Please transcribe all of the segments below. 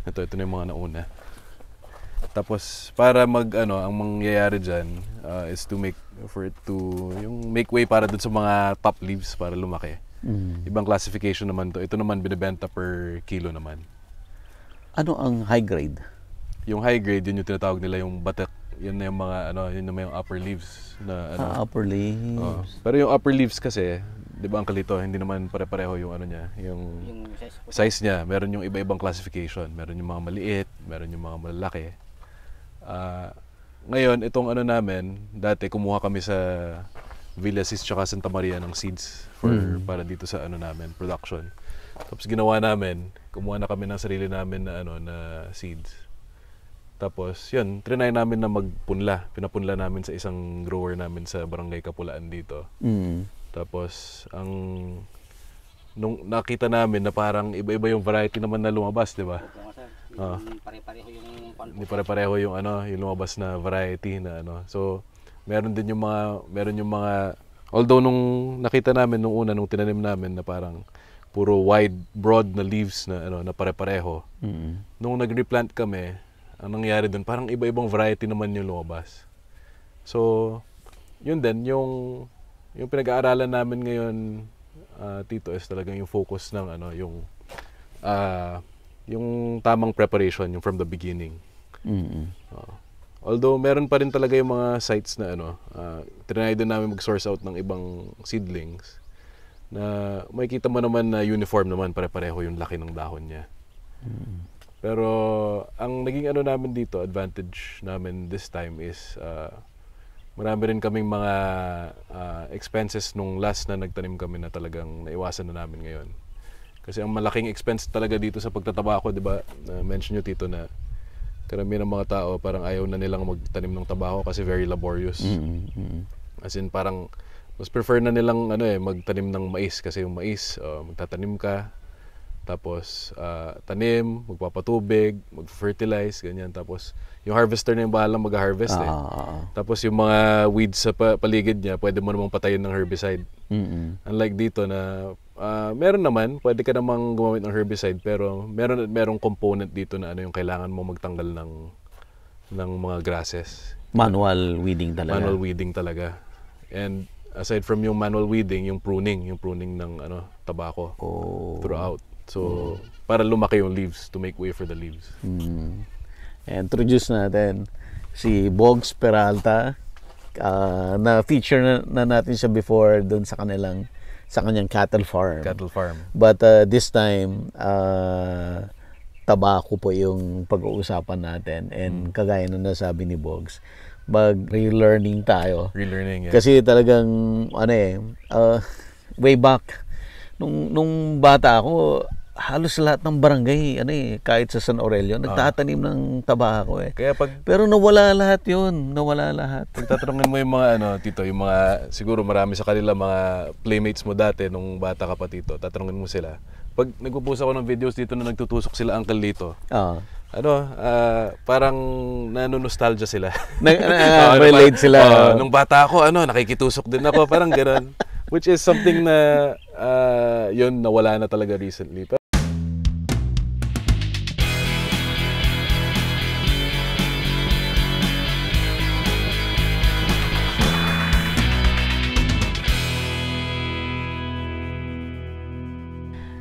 Ito na yung mga nauna. Tapos para ang mangyayari diyan is to make way para dun sa mga top leaves para lumaki. Ibang classification naman to. Ito naman binebenta per kilo naman. Ano ang high grade? Yung high grade, yun yung tinatawag nila yung batak. Yun na yung mga yun naman yung upper leaves na upper leaves. Pero yung upper leaves kasi, 'di ba ang kalito, hindi naman pare-pareho yung niya, yung size niya. Meron yung iba-ibang classification. Meron yung mga maliit, meron yung mga malalaki. Ngayon, itong namin, dati kumuha kami sa Villasis tsaka Santa Maria ng seeds para dito sa namin, production. Tapos ginawa namin, kumuha na kami ng sarili namin na na seeds. Tapos yun, trinay namin na magpunla. Pinapunla namin sa isang grower namin sa Barangay Kapulaan dito. Tapos nung nakita namin na parang iba-iba yung variety naman na lumabas, di ba? Pare-pareho yung Hindi pare-pareho yung yung lumabas na variety na So, meron yung mga although nung nakita namin nung una nung tinanim namin na parang puro wide, broad na leaves na na pare-pareho. Nung nag-replant kami, ang nangyari doon, parang iba-ibang variety naman yung lumabas. So, yun din, yung pinag-aaralan namin ngayon, Tito, is talagang yung focus ng yung tamang preparation, yung from the beginning. Although, meron pa rin talaga yung mga sites na trinay din namin mag-source out ng ibang seedlings na makikita mo naman na uniform naman, pare-pareho yung laki ng dahon niya. Pero ang naging namin dito, advantage namin this time is marami rin kaming mga expenses nung last na nagtanim kami na talagang naiwasan na namin ngayon. Kasi ang malaking expense talaga dito sa pagtatabako, di ba? Mention nyo, Tito, na karamihan ng mga tao parang ayaw na nilang magtanim ng tabako kasi very laborious. As in parang mas prefer na nilang magtanim ng mais kasi yung mais, magtatanim ka, tapos tanim, magpapatubig, mag-fertilize, ganyan. Tapos yung harvester na yung bahalang mag-harvest Tapos yung mga weeds sa paligid niya, pwede mo namang patayin ng herbicide. Unlike dito na meron naman, pwede ka namang gumamit ng herbicide, pero merong component dito na yung kailangan mo magtanggal ng mga grasses. Manual weeding talaga. Manual weeding talaga. And aside from yung manual weeding, yung pruning ng tabako throughout. So, para lumaki yung leaves, to make way for the leaves. Introduce natin si Bogs Peralta. Na-feature na natin siya before doon sa kanyang cattle farm. But this time, tabako po yung pag-uusapan natin. And kagaya na nasabi ni Bogs, mag-relearning tayo. Relearning, yeah. Kasi talagang, way back, nung bata ako, halos lahat ng barangay, kahit sa San Aurelio, nagtatanim ng tabako Pero nawala lahat yun. Nawala lahat. Tatanungin mo yung mga, Tito, yung mga, siguro marami sa kanila mga playmates mo dati nung bata ka pa, Tito. Tatanungin mo sila. Pag nagpo-post ako ng videos dito na nagtutusok sila Uncle Lito, parang nanonostalgia sila. Relate sila. Nung bata ako, nakikitusok din ako, parang gano'n. Which is something na, yun, nawala na talaga recently.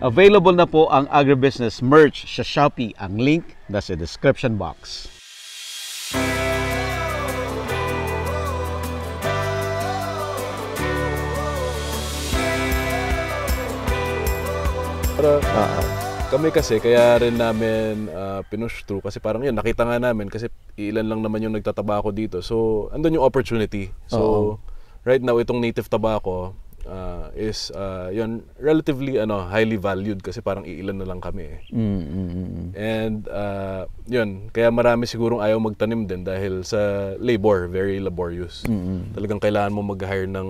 Available na po ang agribusiness merch sa Shopee. Ang link nasa description box. Pero kami kasi, kaya rin namin pinush through kasi parang yun, nakita nga namin kasi ilan lang naman yung nagtatabako dito. So, andun yung opportunity. So, right now, itong native tobacco is yun, relatively highly valued kasi parang iilan na lang kami And yun, kaya marami sigurong ayaw magtanim din dahil sa labor, very laborious. Talagang kailangan mo mag-hire ng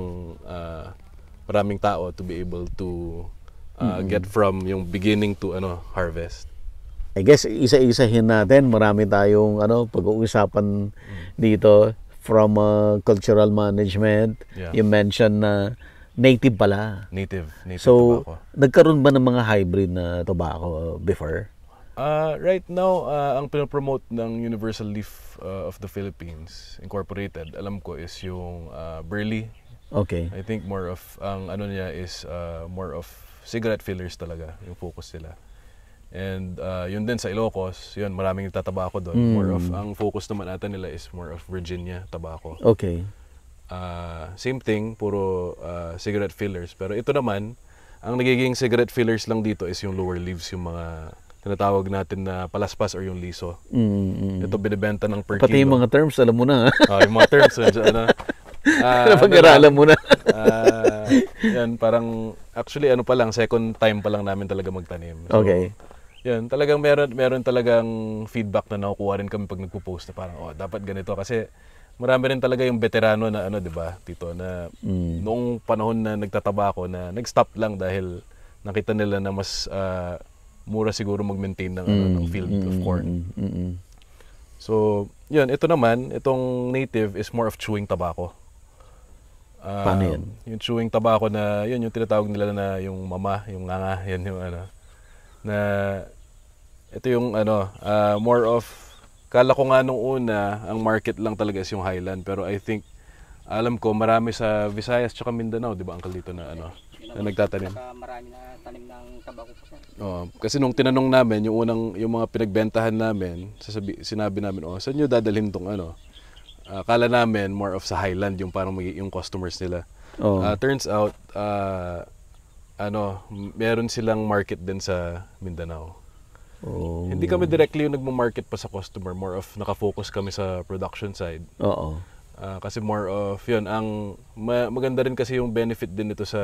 maraming tao to be able to get from yung beginning to harvest. I guess isa-isahin natin, marami tayong pag-uusapan dito from cultural management. You mentioned na native pala. Native so, tobacco. Nagkaroon ba ng mga hybrid na tobacco before? Right now, ang pinopromote ng Universal Leaf of the Philippines Incorporated, alam ko is yung Burley. Okay. I think more of, ang ano niya is more of cigarette fillers talaga, yung focus nila. And yun din sa Ilocos, yun, maraming nagtatabako doon. More of, ang focus naman ata nila is more of Virginia tobacco. Okay. Same thing, puro cigarette fillers. Pero ito naman, ang nagiging cigarette fillers lang dito is yung lower leaves, yung mga tinatawag natin na palaspas or yung liso. Ito binibenta ng per Pati kilo. yung mga terms, alam mo na. Yung mga terms, ano, Napag-aralan mo na. yan, parang, actually, ano pa lang, second time pa lang namin talaga magtanim. So, Okay. yan, talagang meron talagang feedback na nakukuha rin kami pag nagpo-post na parang, dapat ganito. Kasi, marami rin talaga yung veterano na ano, 'di ba, Tito, na noong panahon na nagtatabako na nag-stop lang dahil nakita nila na mas mura siguro mag-maintain ng ng field of corn. So, 'yun, ito naman, itong native is more of chewing tobacco. Paano yan? Yung chewing tobacco na, 'yun yung tinatawag nila na yung mama, yung nganga, yan yung ano na ito yung ano, more of, kala ko nga nung una, ang market lang talaga is yung Highland. Pero I think, alam ko, marami sa Visayas tsaka Mindanao, di ba, Uncle, dito na ano, na nagtatanim. Marami na tanim ng tabako po, sir. Kasi nung tinanong namin, yung mga pinagbentahan namin, sinabi namin, saan nyo dadalhin tong ano? Akala namin, more of sa Highland, yung parang yung customers nila. Turns out, meron silang market din sa Mindanao. Hindi kami directly yung nagmo-market pa sa customer, more of nakafocus kami sa production side. Kasi more of yun, ang maganda rin kasi yung benefit din nito sa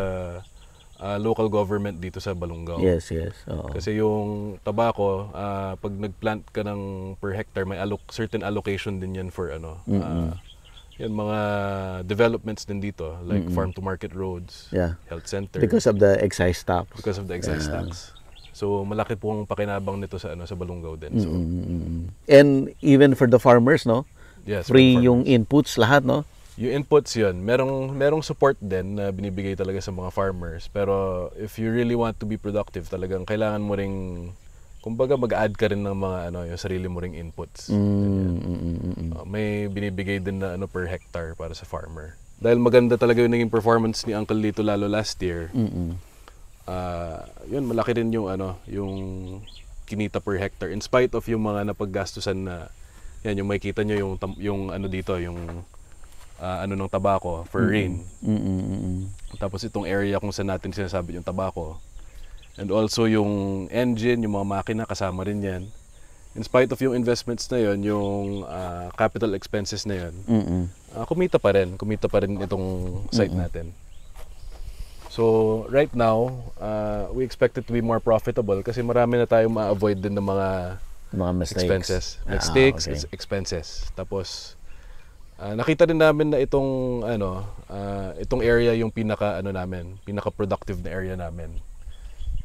local government dito sa Balungaw. Yes. Kasi yung tobacco, pag nagplant ka ng per hectare, may certain allocation din yan for ano. Yan, mga developments din dito, like farm to market roads, health center. Because of the excise tax. Because of the excise tax. So malaki pong pakinabang nito sa sa Balungaw din. So and even for the farmers, no? Yes, free yung inputs lahat, no? Yung inputs 'yun. Merong support din na binibigay talaga sa mga farmers. Pero if you really want to be productive, talagang kailangan mo ring, kumbaga, mag-add ka rin ng mga yung sarili mo ring inputs. May binibigay din na per hectare para sa farmer. Dahil maganda talaga yung naging performance ni Uncle Lito lalo last year. Yun, malaki rin yung yung kinita per hectare in spite of yung mga napaggastusan na yan, yung makikita nyo yung dito, yung ng tabako for rain. Tapos itong area kung saan natin sinasabi yung tabako, and also yung engine, yung mga makina, kasama rin yan. In spite of yung investments na yon, yung capital expenses na yon, kumita pa rin itong site natin. So, right now, we expect it to be more profitable kasi marami na tayong ma-avoid din ng mga mistakes. Mistakes, expenses. Tapos, nakita din namin na itong area yung pinaka-productive na area namin.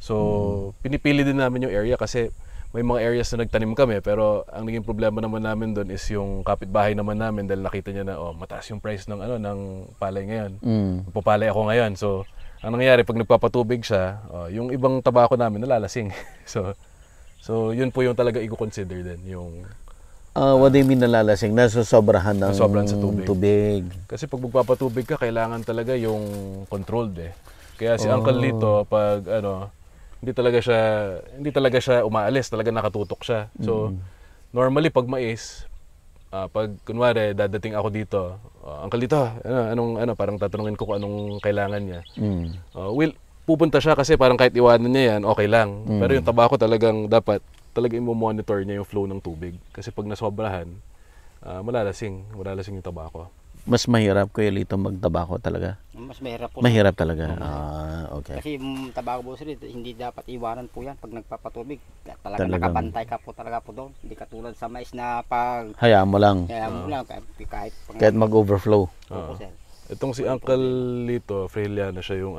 So, pinipili din namin yung area kasi may mga areas na nagtanim kami, pero ang naging problema naman namin doon is yung kapitbahay naman namin dahil nakita niya na mataas yung price ng ng palay ngayon. Magpapalay ako ngayon. So, ang nangyayari pag nagpapatubig siya, yung ibang tabako namin nalalasing. So yun po yung talaga i-consider din yung what do you mean nalalasing? Nasosobrahan ng sa tubig. Kasi pag magpapatubig ka, kailangan talaga yung controlled Kaya si Uncle Lito pag hindi talaga siya umaalis, talaga nakatutok siya. So normally pag mais, pag kunwari dadating ako dito, Uncle Lito, parang tatanungin ko kung anong kailangan niya. Pupunta siya kasi parang kahit iwanan niya yan, okay lang. Pero yung tabako talagang dapat i-monitor niya yung flow ng tubig. Kasi pag nasobrahan, malalasing yung tabako. Mas mahirap, Kuya Lito, magtabako talaga? Mas mahirap po. Mahirap talaga? Okay. Kasi yung tabako po, sir, hindi dapat iwanan po yan pag nagpapatubig. Talagang nakabantay ka po talaga po doon. Hindi katulad sa mais na pag... Hayaan mo lang. Kahit mag-overflow. Sir. Itong si Uncle Lito, Freliana, siya yung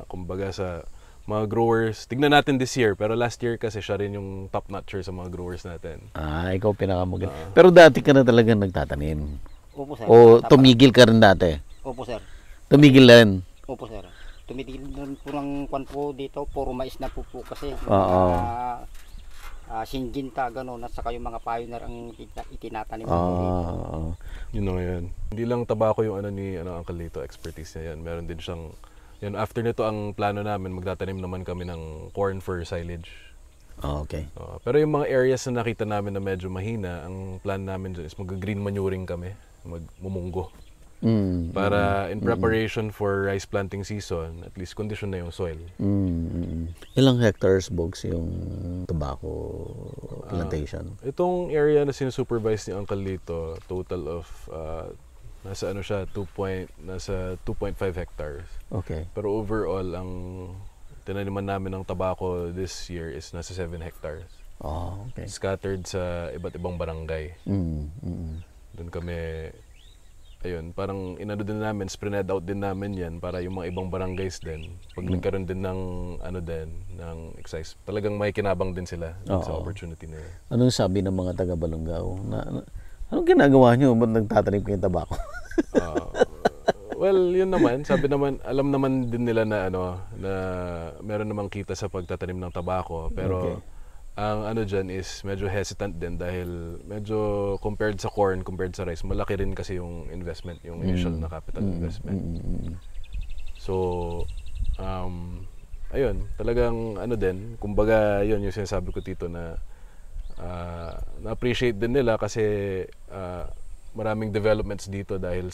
kumbaga sa mga growers. Tignan natin this year, pero last year kasi siya rin yung top notcher sa mga growers natin. Ikaw pinakamaganda. Pero dati ka na talagang nagtatanim. Opo, sir. O tumigil ka rin dati? Opo, sir. Tumigil rin? Opo, sir. Tumigil din po ng kwan po dito. Puro mais na po kasi. Syngenta, gano'n, at saka yung mga pioneer ang itinatanim po dito. Yun na yan. Hindi lang tabako yung ni Uncle Lito, expertise niya yan. Meron din siyang, yan, after nito ang plano namin, magtatanim naman kami ng corn for silage. Okay. Pero yung mga areas na nakita namin na medyo mahina, ang plan namin dyan is mag-green manuring kami, magmumunggo. Para in preparation for rice planting season, at least condition na yung soil. Ilang hectares, Bogs, yung tobacco plantation? Itong area na sinusupervise ni Uncle Lito, total of nasa 2.5 hectares. Okay. Pero overall, ang tinaniman namin ng tobacco this year is nasa 7 hectares. Okay. Scattered sa iba't ibang barangay. Doon kami, ayun, parang inano din namin, spread out din namin yan para yung mga ibang barangays din. Pag nagkaroon din ng, ng excise, talagang may kinabang din sila sa opportunity na yun. Anong sabi ng mga taga Balongaw? Anong ginagawa nyo? Ba't nagtatanim kayo ng tabako? Well, yun naman, sabi naman, alam naman din nila na na meron namang kita sa pagtatanim ng tabako, pero ang diyan is medyo hesitant din dahil medyo compared sa corn, compared sa rice, malaki rin kasi yung investment, yung initial na capital investment. So, ayun, talagang din, kumbaga yun yung sinasabi ko dito na na-appreciate din nila kasi maraming developments dito dahil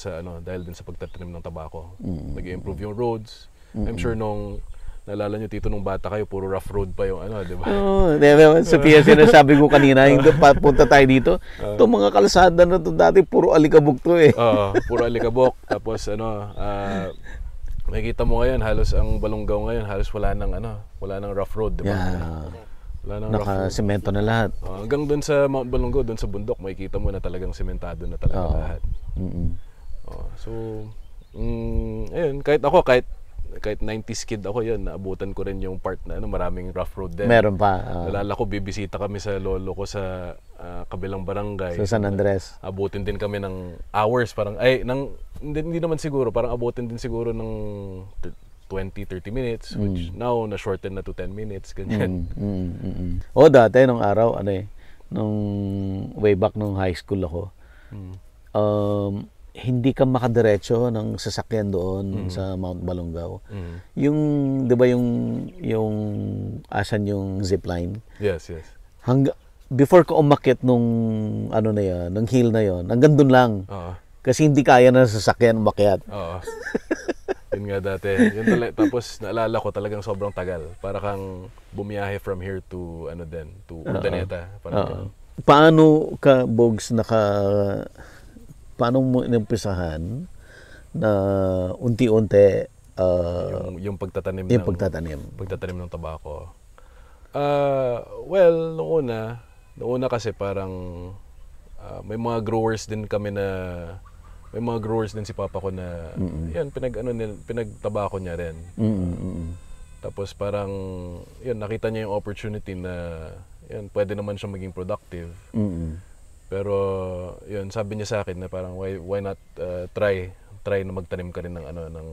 din sa pagtatanim ng tabako. Nag-improve yung roads. I'm sure nung naalala nyo, Tito, nung bata kayo, puro rough road pa yung di ba? Sa PSN na sabi ko kanina, yung papunta tayo dito, itong mga kalsada na to dati, puro alikabok to eh. Puro alikabok. Tapos makikita mo ngayon, halos ang Balongaw ngayon, halos wala nang rough road, di ba? Naka-semento na lahat. Hanggang doon sa Mount Balongaw, doon sa bundok, makikita mo na talagang sementado na talaga lahat. So, ayun, kahit 90s kid ako yun, naabutan ko rin yung part na maraming rough road din. Meron pa. Nalala ko, bibisita kami sa lolo ko sa kabilang barangay. Sa San Andres. Abutin din kami ng hours, parang, hindi naman siguro, parang abutin din siguro ng 20-30 minutes, which now na-shorten na to 10 minutes, ganyan. Dati, nung araw, nung way back nung high school ako, hindi ka makadiretso ng sasakyan doon sa Mount Balongaw. Yung, di ba yung asan yung zipline? Yes. Before ka umakyat nung na yan, nung hill na yon, hanggang doon lang. Kasi hindi kaya na sasakyan umakyat. Yun nga dati. Tapos naalala ko talagang sobrang tagal. Para kang bumiyahe from here to to Urdaneta. Paano ka, Bogs, paano mo inumpisahan na unti-unti yung pagtatanim ng tabako? Well, noong una kasi parang may mga growers din si papa ko na yan pinagtabako niya rin. Tapos parang yun, nakita niya yung opportunity na yan, pwede naman siya maging productive. Pero yun, sabi niya sa akin na parang why not try na magtanim ka rin ng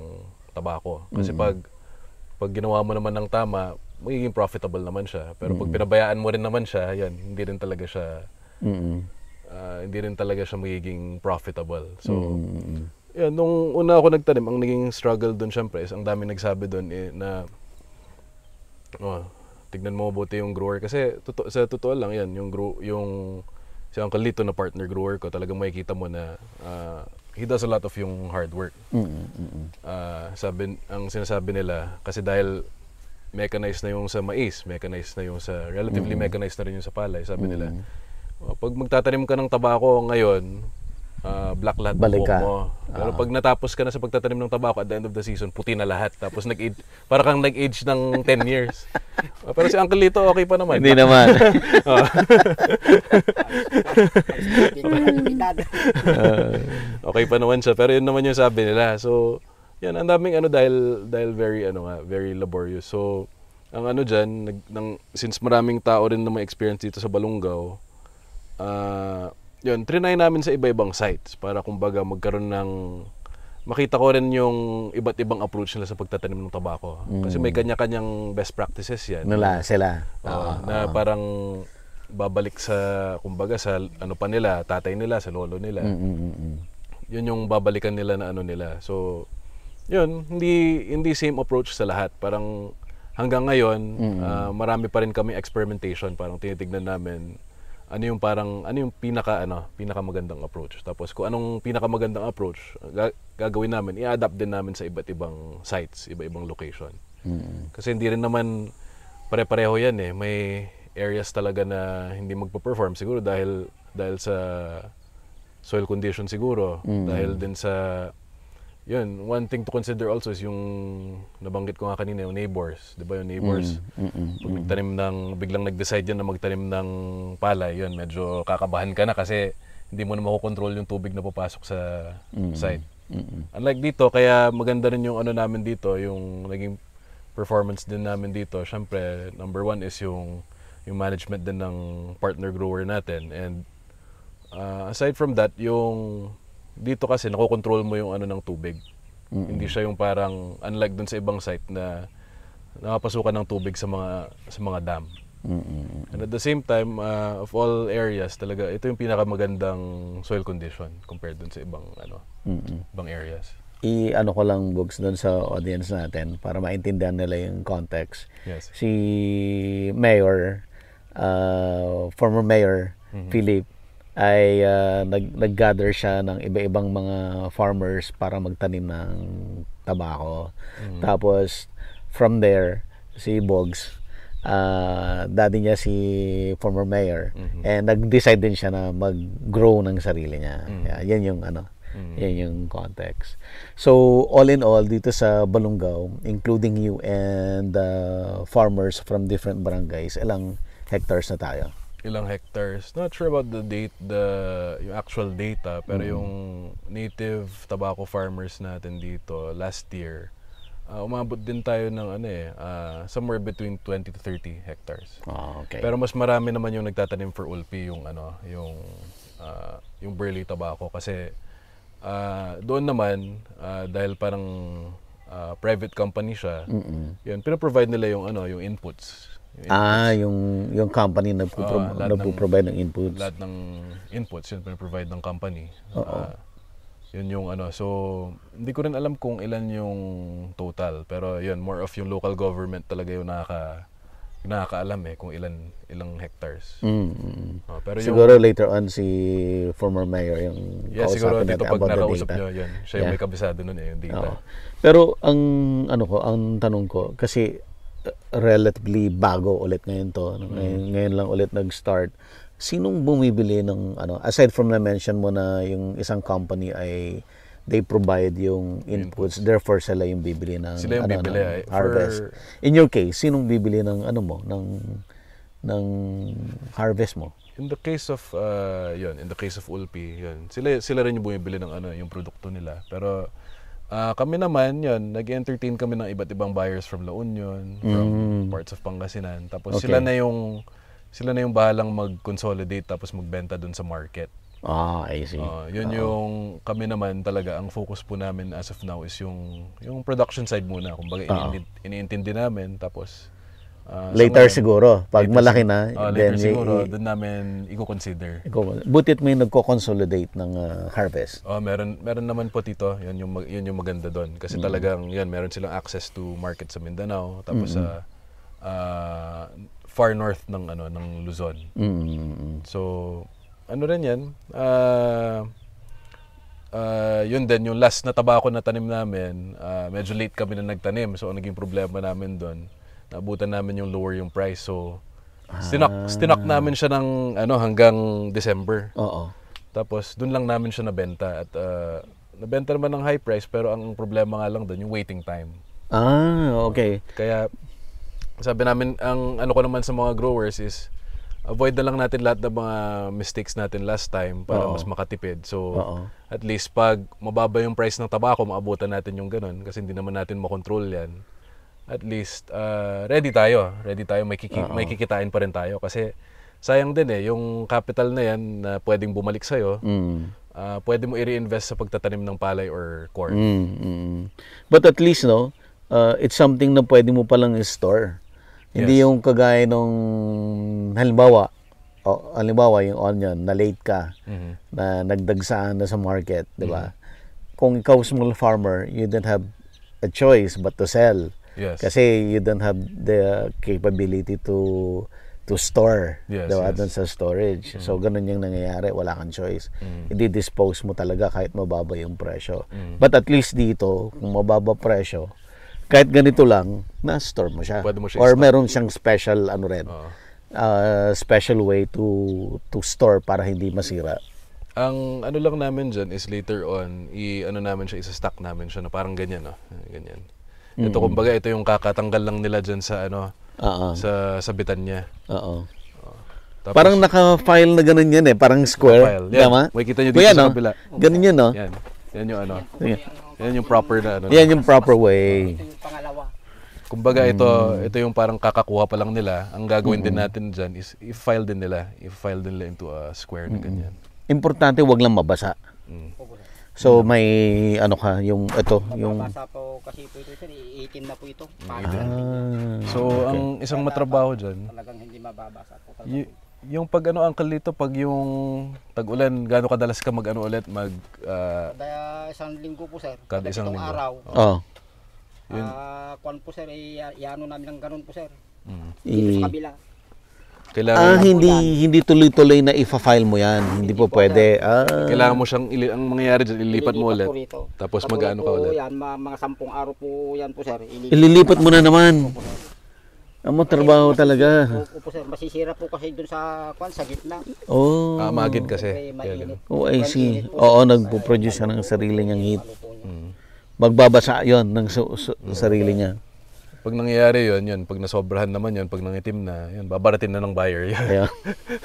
tabako. Kasi pag ginawa mo naman ng tama, magiging profitable naman siya. Pero pag pinabayaan mo rin naman siya, yan, hindi rin talaga siya magiging profitable. So, yan, nung una ako nagtanim, ang naging struggle doon syempre is ang dami nagsabi doon na tignan mo mabuti yung grower kasi sa totoo lang yan, yung si Uncle Lito na partner grower ko, talagang makikita mo na he does a lot of yung hard work. Ang sinasabi nila, kasi dahil mechanized na yung sa mais, relatively mechanized na rin yung sa palay, sabi nila, pag magtatanim ka ng tabako ngayon, black lahat ng buhok mo. Pero pag natapos ka na sa pagtatanim ng tabako at the end of the season, puti na lahat. Tapos para kang nag-age ng 10 years. Pero si Uncle Lito, okay pa naman. Hindi naman. Okay pa naman siya. Pero yun naman yung sabi nila. So, yan, ang daming dahil very, very laborious. So, ang dyan, since maraming tao rin na may experience dito sa Balongaw, yun, trinay namin sa iba-ibang sites para kumbaga magkaroon ng makita ko rin yung iba't ibang approach nila sa pagtatanim ng tabako. Kasi may kanya-kanyang best practices yan. Sila. Na parang babalik sa, kumbaga, sa ano pa nila, tatay nila, sa lolo nila. Yun yung babalikan nila na ano nila. So, yun, hindi same approach sa lahat. Parang hanggang ngayon, marami pa rin kami experimentation. Parang tinitignan namin ano yung pinakamagandang approach. Tapos kung anong pinakamagandang approach, gagawin namin, i-adapt din namin sa iba't ibang sites, iba-ibang location. Kasi hindi rin naman pare-pareho yan eh. May areas talaga na hindi magpa-perform siguro dahil sa soil condition siguro, dahil din sa yun, one thing to consider also is yung nabanggit ko nga kanina, yung neighbors. Di ba yung neighbors? Pag nagtanim biglang nag-decide yan na magtanim ng palay, yun, medyo kakabahan ka na kasi hindi mo na makokontrol yung tubig na papasok sa site. Unlike dito, kaya maganda rin yung ano namin dito, yung naging performance din namin dito. Syempre, number one is yung management din ng partner grower natin. And aside from that, yung dito kasi nakokontrol mo yung ano ng tubig. Hindi siya yung parang unlike dun sa ibang site na nakapasukan ng tubig sa mga dam. And at the same time, of all areas talaga ito yung pinakamagandang soil condition compared dun sa ibang ibang areas. Ano ko lang, Bugs, dun sa audience natin para maintindihan nila yung context. Yes. Si Mayor, former Mayor Philip, ay nag-gather siya ng iba-ibang mga farmers para magtanim ng tabako. Tapos, from there, si Bugs, daddy niya si former mayor, and nag-decide din siya na mag-grow ng sarili niya. Yan yung yan yung context. So, all in all, dito sa Balungaw, including you and farmers from different barangays, ilang hectares na tayo? Ilang hectares. Not sure about yung actual data, pero yung native tobacco farmers natin dito last year, umabot din tayo ng somewhere between 20 to 30 hectares. Okay. Pero mas marami naman yung nagtatanim for ulpi, yung burley tobacco kasi doon naman dahil parang private company siya. Yun, pino-provide nila yung inputs. Yung company nagpo-provide ng inputs. Lahat ng inputs yun provide ng company. Yun yung so hindi ko rin alam kung ilan yung total, pero yun, more of yung local government talaga yung nakakaalam kung ilang hectares. Pero siguro later on si former mayor yung siguro dito pag nakausap niyo yun, siya yung may kabisado nun yung data. Pero ang tanong ko kasi relatively bago ulit ngayon to. Ngayon lang ulit nag-start. Sinong bumibili ng aside from na mention mo na yung isang company ay they provide yung inputs, therefore sila yung bibili ng sila yung bibili, harvest. In your case, sinong bibili ng ng harvest mo? In the case of Ulpi, yun. Sila rin yung bumibili ng yung produkto nila. Pero kami naman, nag-entertain kami ng iba't ibang buyers from La Union, from parts of Pangasinan. Tapos sila na yung bahalang mag-consolidate tapos magbenta dun sa market. I see. Yun yung kami naman talaga, ang focus po namin as of now is yung production side muna. Kumbaga iniintindi namin tapos later siguro, pag malaki na, then siguro doon namin i-consider. Butit may nagko-consolidate ng harvest. Meron naman po dito. Yun yung maganda doon kasi talagang meron silang access to market sa Mindanao tapos sa far north ng Luzon. So rin yan. Yun din yung last na tabako na tanim namin, medyo late kami na nagtanim. So ang naging problema namin doon, naabutan namin yung lower yung price. So stinak namin siya ng hanggang December. Tapos doon lang namin siya nabenta at nabenta naman ng high price, pero ang problema nga lang doon yung waiting time. Okay. Kaya sabi namin, ang ko naman sa mga growers is avoid na lang natin lahat ng mga mistakes natin last time para mas makatipid. So at least pag mababa yung price ng tabako, maabutan natin yung ganun kasi hindi naman natin makontrol yan. At least ready tayo, may kikitain pa rin tayo kasi sayang din yung capital na yan na pwedeng bumalik sa'yo, pwede mo i-reinvest sa pagtatanim ng palay or corn. But at least it's something na pwede mo palang i-store. Hindi yung kagaya nung halimbawa halimbawa yung onion, na late ka, Mhm. na nagdagsaan na sa market, di ba? Kung ikaw small farmer, you don't have a choice but to sell. Yes. Kasi you don't have the capability to store, Yes, diba? yes. Doon sa storage. So, ganun yung nangyayari. Wala kang choice. I-dispose mo talaga kahit mababa yung presyo. But at least dito, kung mababa presyo, kahit ganito lang, na-store mo siya. Pwede mo siya Or i-stock. meron siyang special, ano rin, Oo. special way to store para hindi masira. Ang ano lang namin dyan is later on, ano namin siya, isa-stock namin siya na parang ganyan, no? Ganyan. Ito, kumbaga, ito yung kakatanggal lang nila dyan sa, ano, sa sabitan niya. Oo. Tapos, Parang naka-file na ganun yan eh. Parang square. Naka-file. Yan. Tama? May kita nyo dito Kuya, sa no? kabila. Ganun yun, no? Yan. Yan yung ano. Yan. Yan yung proper na ano. Yan yung proper way. Ito yung pangalawa. Kumbaga, ito yung parang kakakuha pa lang nila. Ang gagawin din natin dyan is i-file din nila. I-file din nila into a square na ganyan. Importante, wag lang mabasa. Opo, sir. So, may ano ka, yung ito, yung... Mababasa po kasi po ito, sir. 18 na po ito. So, ang isang matrabaho dyan, Talagang hindi mababasa po talaga. yung pag ano, uncle dito, pag yung tag-ulan, gaano kadalas ka mag ano ulit, Kada isang linggo po, sir. Kada isang pitong linggo. araw. Oh. Kwan po, sir. Iano namin ng ganun po, sir. mm, Dito sa kabila. kailangan, Hindi tuloy-tuloy na ifa-file mo yan. Hindi po pwede. kailangan mo siyang, ang mangyayari dyan, ililipat mo ulit. po rito. Tapos Katulad mag-ano ka po ulit. Yan, mga 10 araw po yan po, sir. Ililipat mo na naman. Ang trabaho talaga. Opo, sir. Masisira po kasi dun sa kwan, sa gitna. Oh. Magid May kasi. Kaya mainit. ganun. Oh, I see. Oo, nagpo-produce siya ng sarili niyang heat. Ano po niya. Mm. Magbabasa yon ng sarili niya. Pag nangyayari yun, pag nasobrahan naman yun, pag nangitim na, yun, babaratin na ng buyer yun. Kaya,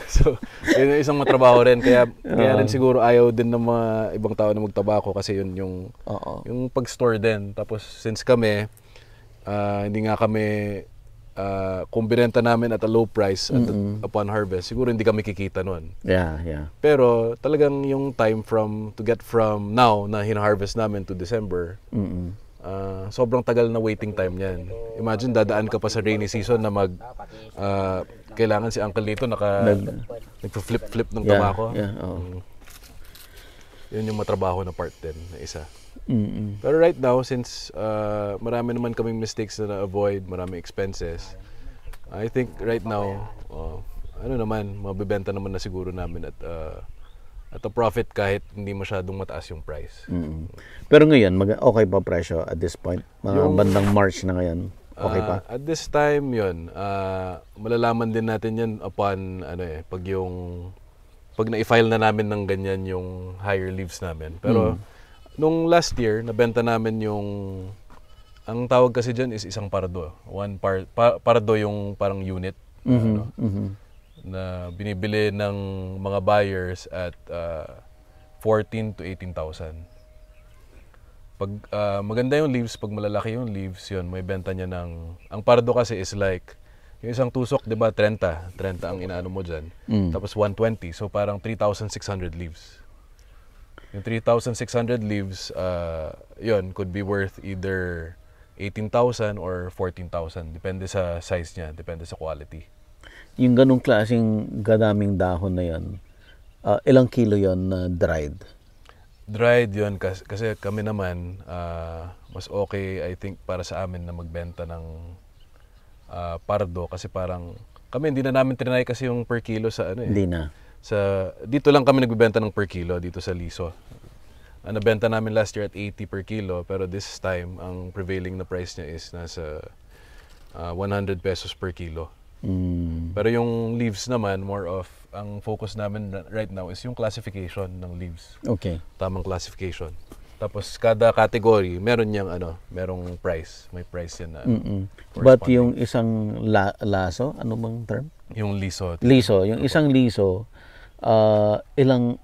So, yun yung isang matrabaho rin. Kaya rin siguro ayaw din ng mga ibang tao na magtabako kasi yun oo. yung pag-store din. Tapos since kami, hindi nga kami, kung binenta namin at a low price upon harvest, siguro hindi kami kikita nun. Yeah. Pero talagang yung time to get from now na hina-harvest namin to December, sobrang tagal na waiting time niyan. Imagine, dadaan ka pa sa rainy season na kailangan si uncle dito nagpa-flip-flip ng tabako. Yeah, oo. Yun yung matrabaho na part din, na isa. Pero right now, since marami naman kaming mistakes na na-avoid, marami expenses, I think right now, mabibenta naman na siguro namin at a profit kahit hindi masyadong mataas yung price. Pero ngayon, okay pa presyo at this point? Mga bandang March na ngayon, okay pa? At this time, yun, malalaman din natin yan upon, pag na-file na namin ng ganyan yung higher leaves namin. Pero, nung last year, nabenta namin ang tawag kasi dyan is isang pardo. Pardo yung parang unit. Na binibili ng mga buyers at 14 to 18,000. Pag maganda yung leaves, pag malalaki yung leaves, yun, may benta niya ang pardo kasi is like, yung isang tusok, di ba, 30 ang inaano mo dyan. Tapos 120, so parang 3,600 leaves. Yung 3,600 leaves, yun, could be worth either 18,000 or 14,000. Depende sa size niya, depende sa quality. Yung ganong klaseng gadaming dahon na yan, ilang kilo yon na dried? Dried yun kasi kami naman, mas okay I think para sa amin na magbenta ng pardo kasi parang kami hindi na namin trinay kasi yung per kilo sa ano eh. Hindi na. Dito lang kami nagbebenta ng per kilo dito sa Liso. Nabenta namin last year at 80 per kilo pero this time ang prevailing na price niya is nasa 100 pesos per kilo. Pero yung leaves naman, more of, ang focus namin right now is yung classification ng leaves. Okay. Tamang classification. Tapos kada category, meron niyang merong price. May price yan na. But yung isang laso, ano bang term? Yung liso. Liso. Yung isang liso, ilang,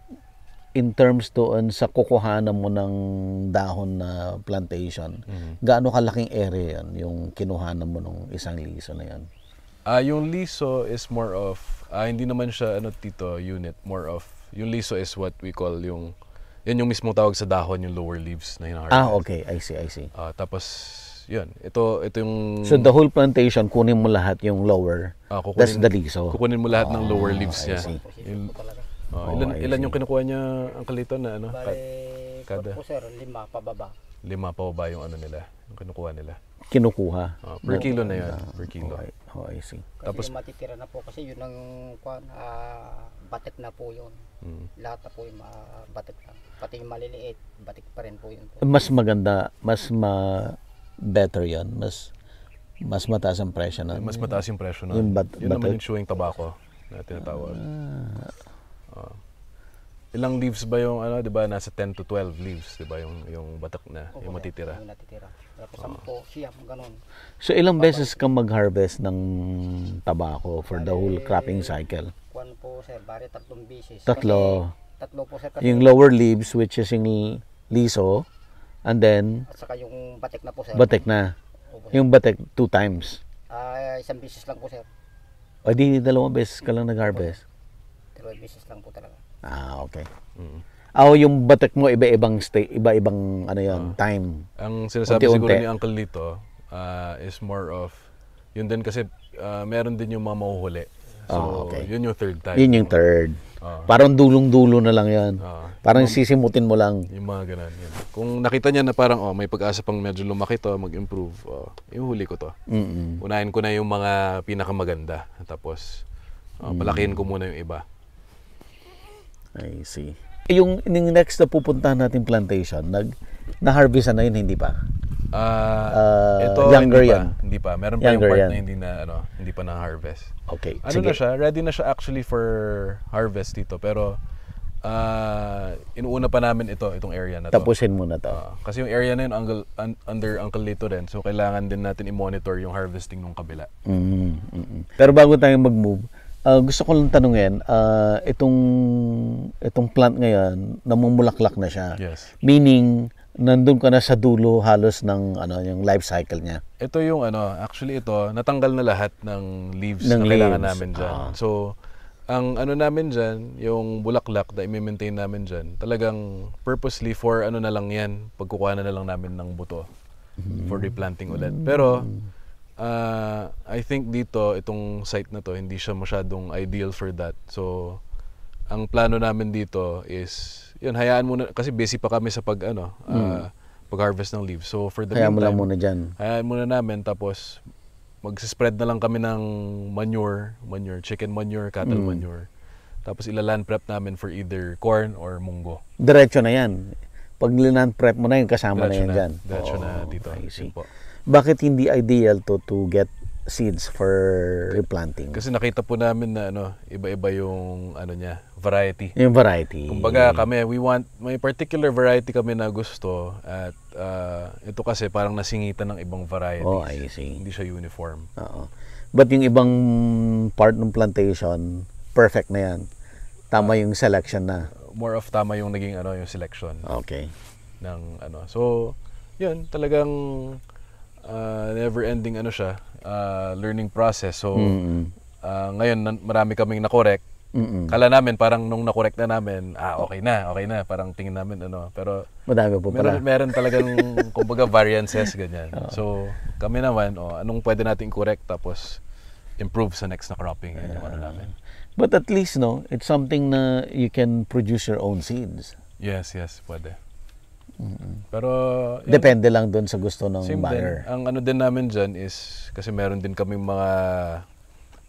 in terms doon sa kukuhanan mo ng dahon na plantation, gaano kalaking area yan, yung kinuhanan mo ng isang liso na yan? Yung liso is more of, hindi naman siya unit, more of, yung liso is what we call yan yung mismong tawag sa dahon, yung lower leaves na hinaharvest. Okay. I see. Tapos yun. Ito yung... So the whole plantation, kunin mo lahat yung lower. That's the liso. Kukunin mo lahat ng lower leaves I niya. see. Yung, talaga. ilan yung kinukuha niya, Uncle Lito, na ano? Bale, Kada? po sir, 5 pababa. 5 pa ba yung ano nila, yung kinukuha nila. Kinukuha. Per kilo na yan, per kilo. Okay. Oh, I see. Kasi Tapos- yung matitira na po kasi yun ang batik na po yun. Lahat na po yung batik na. Pati yung maliliit, batik pa rin po yun. Mas maganda, better yon, mas mataas ang presyo na. Mas mataas yung presyo na. Yung Yun naman batik. yung chewing tobacco na tinatawag. Ilang leaves ba yung ano, 'di ba? Nasa 10 to 12 leaves, 'di ba? Yung batak na, yung matitira. Yung natitira. Tapos 10, siyam, ganun. So ilang beses ka mag-harvest ng tabako for the whole cropping cycle? Kuwan po sir, bari 3 bisis. Tatlo. Kasi, 3 po sir. Kasi, Yung lower leaves, which is yung liso, and then at saka yung batik na po sir. batik na. Opo, sir. Yung batik 2 times. Isang bisis lang po sir. O di 2 beses ka lang nag-harvest. 2 bisis lang po talaga. Okay. Mm. Yung batik mo iba-ibang iba-ibang ano yon, time. Ang sinasabi Unti-unti. siguro ni Uncle Lito is more of yun din kasi meron din yung mga mahuhuli. So, okay. yun yung third time. Yun yung third. Parang dulong-dulo na lang yan. Parang sisimutin mo lang. Yung mga ganun. Yun. Kung nakita niya na parang may pag-asa pang medyo lumaki to, mag-improve, ihuli ko to. Unahin ko na yung mga pinakamaganda. Tapos, palakihin ko muna yung iba. I see. Yung next na pupuntahan natin plantation, na-harvest na yun, hindi pa? Ito, younger hindi pa. yan. Hindi pa. Meron pa yung Younger part yan. na hindi pa na-harvest. Okay, Ano sige. na siya? Ready na siya actually for harvest dito. Pero, inuuna pa namin itong area na to. Tapusin mo na to. Kasi yung area na yun, under Uncle Lito rin. So, kailangan din natin i-monitor yung harvesting ng kabila. Pero bago tayo mag-move, gusto ko lang tanungin, itong plant ngayon, namumulaklak na siya. Yes. Meaning, nandun ka na sa dulo halos ng yung life cycle niya. Ito yung actually ito, natanggal na lahat ng leaves Ng na kailangan leaves. namin dyan. So, ang namin dyan, yung bulaklak na i-maintain namin dyan, talagang purposely for na lang yan, pagkukuha na lang namin ng buto for replanting ulit. Pero, I think dito, itong site na to, hindi siya masyadong ideal for that. So, ang plano namin dito is, yun, hayaan muna, kasi busy pa kami sa pag-harvest ng leaves. So, for the Kaya mo meantime, lang muna dyan. hayaan muna namin, tapos, mag-spread na lang kami ng manure, chicken manure, cattle manure. Tapos, ilaland prep namin for either corn or munggo. Diretso na yan. Pag linan prep mo na yun, kasama na yan dyan. Diretso na dito. I see. Yun po. Bakit hindi ideal to get seeds for replanting? Kasi nakita po namin na iba-iba yung niya, variety. Yung variety. Kumbaga kami, may particular variety kami na gusto at ito kasi parang nasingitan ng ibang varieties. Oh, I see. Hindi siya uniform. Oo. But yung ibang part ng plantation, perfect na yan. Tama yung selection na. More of tama yung naging yung selection Okay. ng So, yun, talagang never ending siya, learning process. So, ngayon marami kaming na-correct. Kala namin parang nung na-correct na namin, okay na, parang tingin namin pero Madami po pala. meron talagang kumbaga variances ganyan. So, kami naman anong pwede nating correct tapos improve sa next na cropping yan yung namin. But at least it's something na you can produce your own seeds. Yes, pwede. Pero yun, Depende lang doon sa gusto ng same din. buyer. Ang din namin dyan is kasi meron din kaming mga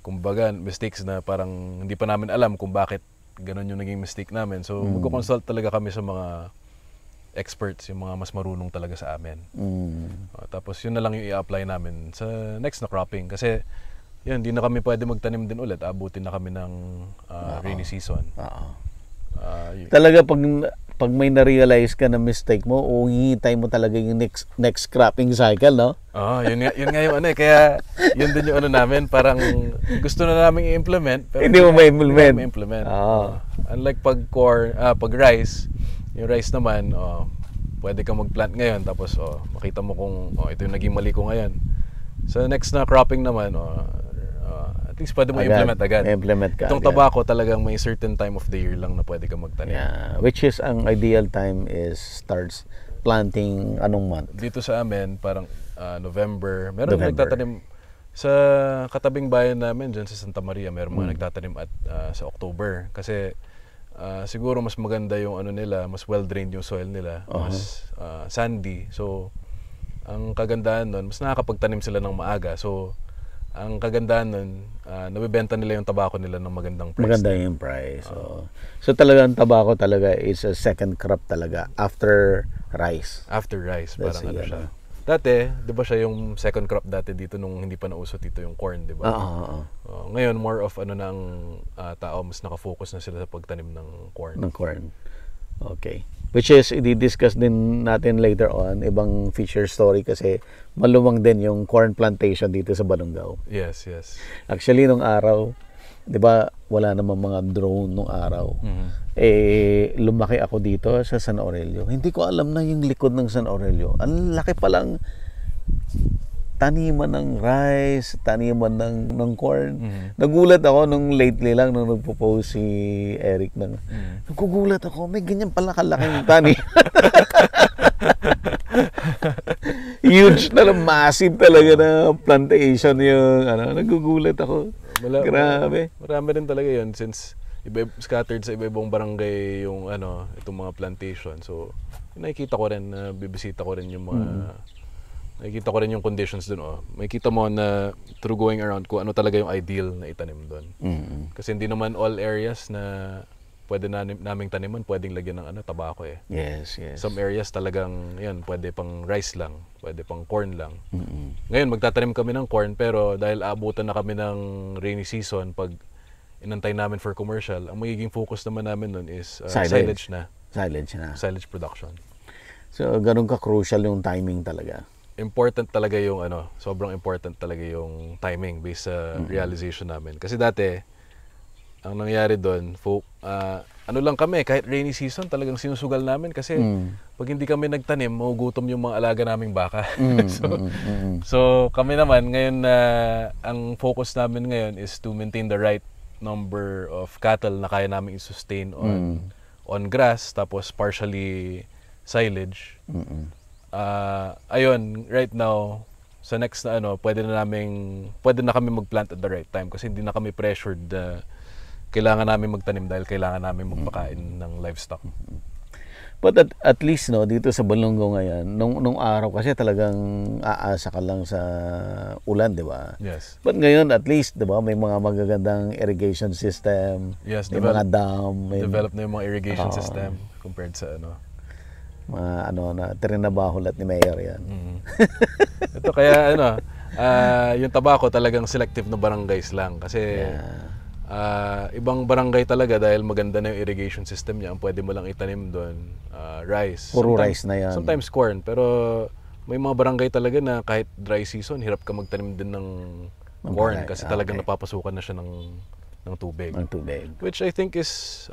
kumbaga mistakes na parang hindi pa namin alam kung bakit ganun yung naging mistake namin. So magko-consult talaga kami sa mga experts, yung mga mas marunong talaga sa amin. Tapos yun na lang yung i-apply namin sa next na cropping. Kasi yun, hindi na kami pwede magtanim din ulit. Abutin na kami ng rainy season. Talaga pag may na-realize ka na mistake mo, hihintay mo talaga yung next cropping cycle, no? Yun nga yung kaya yun din yung namin, parang gusto na namin i-implement, pero Hindi mo ma-implement. Unlike pag rice, yung rice naman, pwede kang mag-plant ngayon, tapos makita mo kung ito yung naging mali ko ngayon. So next na cropping naman, at least pwede mo implement agad. Implement ka Itong agad. tabako talagang may certain time of the year lang na pwede kang magtanim. Yeah, which is ang ideal time is starts planting anong month? Dito sa amin, parang November. Meron November. nagtatanim sa katabing bayan namin dyan sa Santa Maria. Meron mga nagtatanim at sa October. Kasi siguro mas maganda yung ano nila, mas well-drained yung soil nila, mas sandy. So, ang kagandahan nun, mas nakakapagtanim sila ng maaga. So, ang kagandahan nun, nabibenta nila yung tabako nila ng magandang price. Maganda yung price. So talagang tabako talaga is a second crop talaga after rice. After rice, That's parang ano it, siya. Dati, di ba siya yung second crop dati dito nung hindi pa nauso dito yung corn, di ba? Ngayon, more of ano na ang tao, mas nakafocus na sila sa pagtanim ng corn. Ng corn. Okay. Which is, i-discuss din natin later on, ibang feature story kasi maluwang din yung corn plantation dito sa Balongaw. Yes, yes. Actually, nung araw, di ba, wala namang mga drone nung araw. Lumaki ako dito sa San Aurelio. Hindi ko alam na yung likod ng San Aurelio. Ang laki palang taniman ng rice, taniman ng corn. Nagulat ako nung lately lang nung nagpo-post si Eric ng nagugulat ako, may ganyan pala kalaking tani. Huge na lang, massive talaga na plantation yung nagugulat ako. Grabe. Marami rin talaga yun since scattered sa iba-ibang barangay yung itong mga plantation. So, nakikita ko rin, bibisita ko rin yung mga nakikita ko rin yung conditions dun. Makikita mo na through going around kung ano talaga yung ideal na itanim dun. Kasi hindi naman all areas na pwede naming taniman, pwedeng lagyan ng tabako eh. Yes, yes. Some areas talagang, yan, pwede pang rice lang, pwede pang corn lang. Ngayon, magtatanim kami ng corn, pero dahil aabutan na kami ng rainy season, pag inantay namin for commercial, ang magiging focus naman namin nun is silage na. Silage na. Silage production. So, ganun ka-crucial yung timing talaga. Important talaga yung sobrang important talaga yung timing based sa realization namin. Kasi dati, ang nangyari doon, ano lang kami, kahit rainy season, talagang sinusugal namin kasi pag hindi kami nagtanim, magugutom yung mga alaga naming baka. So, kami naman, ngayon ang focus namin ngayon is to maintain the right number of cattle na kaya namin i-sustain on grass, tapos partially silage. Ayun, right now, sa next na pwede na kami mag-plant at the right time kasi hindi na kami pressured kailangan namin magtanim dahil kailangan namin magpakain ng livestock. But at least dito sa Balongaw ngayon, nung araw kasi talagang aasa ka lang sa ulan, di ba? Yes. But ngayon at least, di ba, may mga magagandang irrigation system, yes, may mga dam, develop na yung mga irrigation system compared sa mga na trinabahol at ni Mayor yan. Ito kaya yung tabako talagang selective na barangays lang kasi ibang barangay talaga dahil maganda na yung irrigation system niya, ang pwede mo lang itanim doon rice. Puro rice na yan. Sometimes corn, pero may mga barangay talaga na kahit dry season, hirap ka magtanim din ng corn kasi talagang napapasukan na siya ng tubig. Ng tubig. Which I think is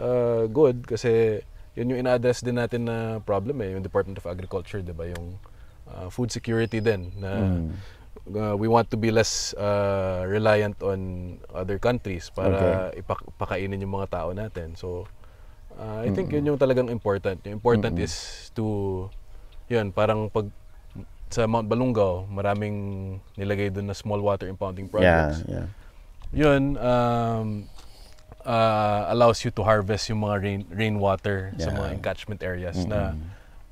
good kasi yun yung ina-address din natin na problem yung Department of Agriculture, 'di ba, yung food security din na we want to be less reliant on other countries para ipakainin yung mga tao natin. So I think yun yung talagang important. Yung important is to parang pag sa Mount Balongaw, maraming nilagay doon na small water impounding projects. Yun allows you to harvest yung mga rainwater sa mga encatchment areas na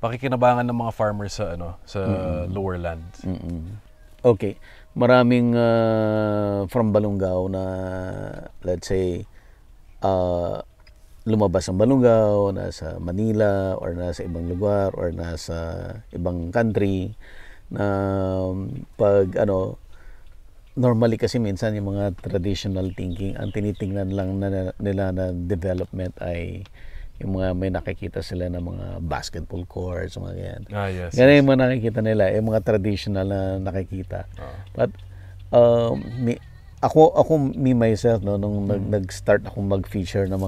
pakikinabangan ng mga farmers sa lower lands. Okay. Maraming from Balongaw na, let's say, lumabas ang Balongaw, nasa Manila, or nasa ibang lugar, or nasa ibang country, na pag normally kasi minsan yung mga traditional thinking, ang tinitingnan lang nila na development ay yung mga may nakikita sila na mga basketball courts, mga ganyan. Yes. Ganyan yung mga nakikita nila, yung mga traditional na nakikita. But ako myself nung nag-start ako mag-feature ng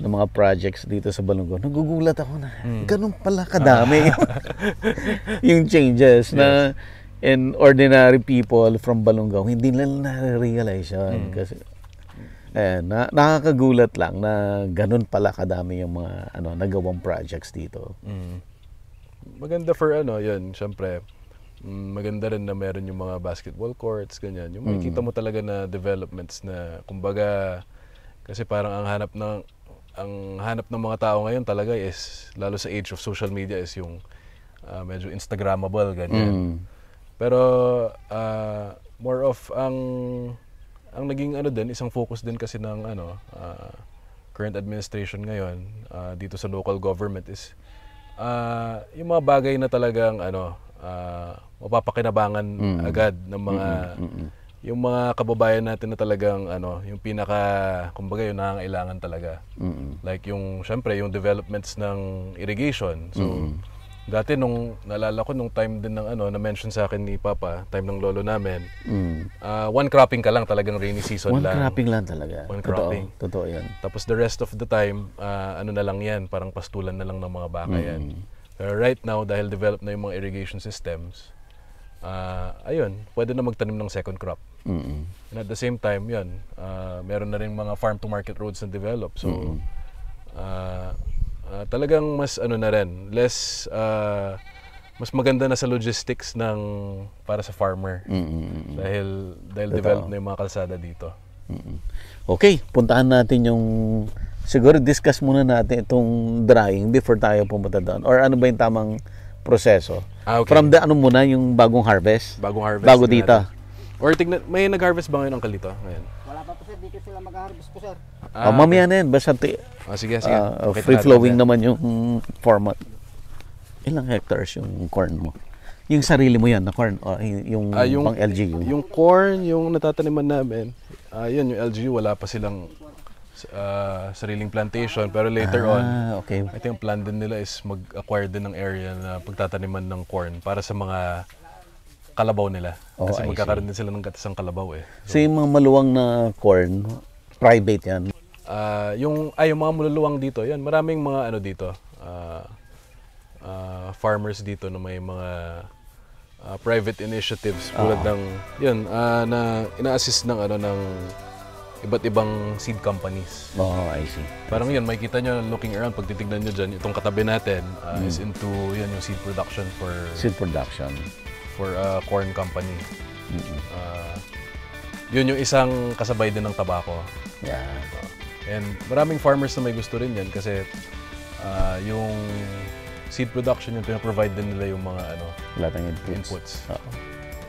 mga projects dito sa Balongaw, nagugulat ako na ganun pala kadami yung changes na and ordinary people from Balongaw hindi nila na-realize yun kasi nakakagulat lang na ganun pala kadami yung mga nagawang projects dito. Maganda for yun, syempre maganda rin na meron yung mga basketball courts, ganyan. Yung makikita mo talaga na developments na, kumbaga, kasi parang ang hanap ng mga tao ngayon talaga is, lalo sa age of social media, is yung medyo Instagrammable, ganyan. Pero more of ang naging ano din, isang focus din kasi ng current administration ngayon dito sa local government is yung mga bagay na talagang mapapakinabangan agad ng mga yung mga kababayan natin na talagang yung pinaka, kumbaga, yung nangangailangan talaga. Like yung syempre yung developments ng irrigation. So dati naalala ko nung time din ng na-mention sa akin ni Papa, time ng lolo namin. One cropping ka lang, talagang rainy season One lang. cropping lang talaga. One cropping. Totoo yan. Tapos the rest of the time, na lang yan, parang pastulan na lang ng mga baka yan. Pero right now, dahil develop na yung mga irrigation systems, ayun, pwede na magtanim ng second crop. And at the same time, yun, meron na rin mga farm-to-market roads na develop. So, talagang mas na rin, less, mas maganda na sa logistics para sa farmer. Dahil develop na yung mga kalsada dito. Okay, puntahan natin yung, siguro discuss muna natin itong drying before tayo pumunta doon. Or ano ba yung tamang proseso? Okay. From the muna, yung bagong harvest? Bagong harvest. Bago dito? Or tignan, may nag-harvest ba ngayon ang kalito ngayon? Wala pa po sir, dito sila mag-harvest po sir. Mamaya na yan, basta sige. free-flowing naman yung format. Ilang hectares yung corn mo? Yung sarili mo yan na corn, yung pang LGU? Yung corn, yung natataniman namin, yun, yung LGU, wala pa silang sariling plantation. Pero later on, okay. I think plan din nila is mag-acquire din ng area na pagtataniman ng corn para sa mga kalabaw nila. Kasi magkakaroon din sila ng gatasang kalabaw eh. So yung mga maluwang na corn, private yan? Yung mga maluluwang dito, yan, maraming mga dito, farmers dito na may mga private initiatives tulad ng yun, na ina-assist ng ng iba't ibang seed companies. I see. Parang yun, makikita nyo looking around, pag titignan nyo dyan, itong katabi natin is into yan, yung seed production for a corn company. Yun yung isang kasabay din ng tabako. Yeah. And maraming farmers na may gusto rin yan kasi yung seed production yung pinaprovide din nila yung mga lahat ng inputs.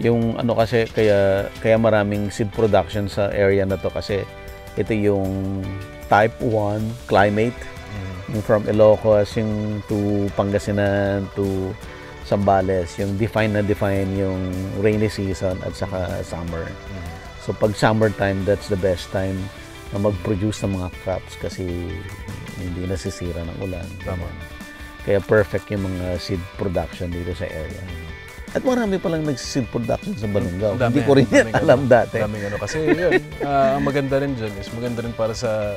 Yung kasi kaya maraming seed production sa area na to kasi ito yung type 1 climate. Yung from Ilocos yung to Pangasinan to Zambales, yung define yung rainy season at saka summer. So pag summertime, that's the best time na mag-produce ng mga crops kasi hindi nasisira ng ulan. Tama. Kaya perfect yung mga seed production dito sa area. At marami palang nag-seed production sa Balungaw. Hindi ko rin yan alam dati. Daming Kasi yun, ang maganda rin dyan is maganda rin para sa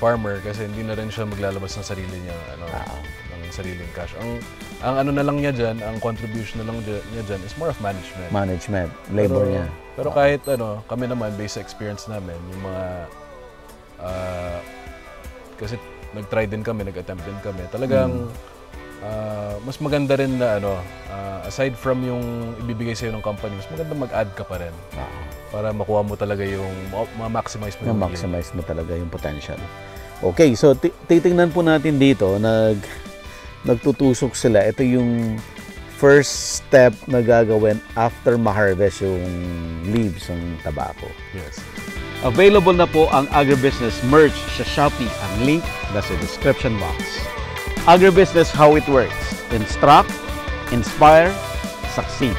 farmer kasi hindi na rin siya maglalabas ng sarili niya, ng sariling cash. Ang na lang niya dyan, ang contribution na lang niya dyan is more of management. Management, labor niya. Pero kahit kami naman, based sa experience namin, yung mga, kasi nag-try din kami, nag-attempt din kami, talagang mas maganda rin na aside from yung ibibigay sa'yo ng company, mas maganda mag-add ka pa rin. Para makuha mo talaga yung, ma-maximize mo yung ma-maximize mo talaga yung potential. Okay, so titingnan po natin dito, nagtutusok sila. Ito yung first step na gagawin after ma-harvest yung leaves ng tabako. Yes. Available na po ang Agribusiness merch sa Shopee. Ang link nasa description box. Agribusiness, how it works. Instruct, inspire, succeed.